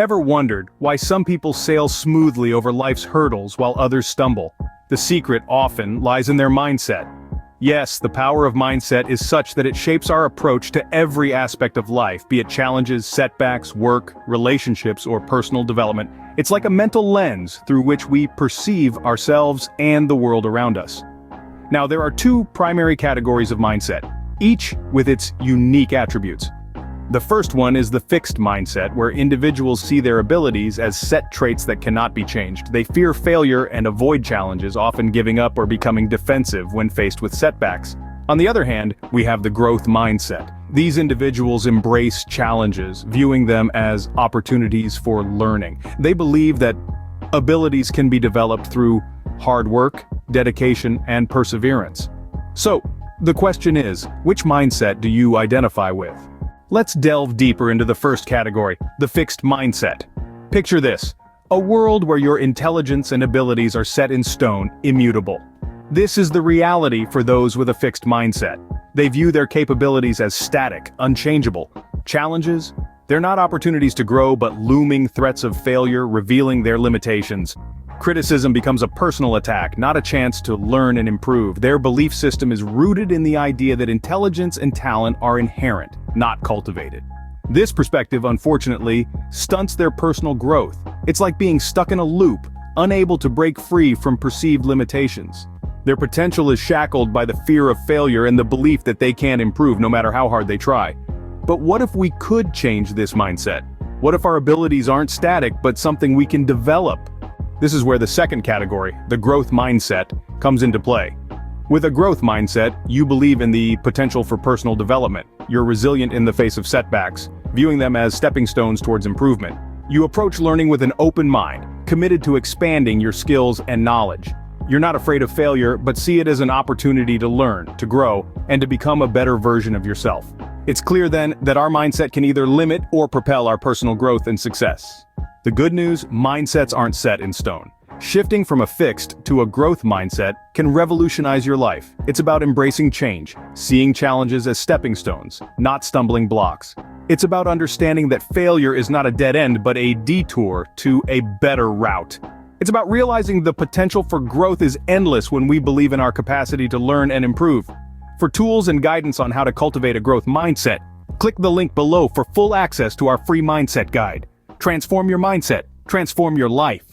Ever wondered why some people sail smoothly over life's hurdles while others stumble? The secret often lies in their mindset. Yes, the power of mindset is such that it shapes our approach to every aspect of life, be it challenges, setbacks, work, relationships, or personal development. It's like a mental lens through which we perceive ourselves and the world around us. Now, there are two primary categories of mindset, each with its unique attributes. The first one is the fixed mindset, where individuals see their abilities as set traits that cannot be changed. They fear failure and avoid challenges, often giving up or becoming defensive when faced with setbacks. On the other hand, we have the growth mindset. These individuals embrace challenges, viewing them as opportunities for learning. They believe that abilities can be developed through hard work, dedication, and perseverance. So, the question is, which mindset do you identify with? Let's delve deeper into the first category, the fixed mindset. Picture this: a world where your intelligence and abilities are set in stone, immutable. This is the reality for those with a fixed mindset. They view their capabilities as static, unchangeable. Challenges? They're not opportunities to grow, but looming threats of failure, revealing their limitations. Criticism becomes a personal attack, not a chance to learn and improve. Their belief system is rooted in the idea that intelligence and talent are inherent, not cultivated. This perspective, unfortunately, stunts their personal growth. It's like being stuck in a loop, unable to break free from perceived limitations. Their potential is shackled by the fear of failure and the belief that they can't improve no matter how hard they try. But what if we could change this mindset? What if our abilities aren't static but something we can develop? This is where the second category, the growth mindset, comes into play. With a growth mindset, you believe in the potential for personal development. You're resilient in the face of setbacks, viewing them as stepping stones towards improvement. You approach learning with an open mind, committed to expanding your skills and knowledge. You're not afraid of failure, but see it as an opportunity to learn, to grow, and to become a better version of yourself. It's clear then that our mindset can either limit or propel our personal growth and success. The good news, mindsets aren't set in stone. Shifting from a fixed to a growth mindset can revolutionize your life. It's about embracing change, seeing challenges as stepping stones, not stumbling blocks. It's about understanding that failure is not a dead end but a detour to a better route. It's about realizing the potential for growth is endless when we believe in our capacity to learn and improve. For tools and guidance on how to cultivate a growth mindset, click the link below for full access to our free mindset guide. Transform your mindset, transform your life.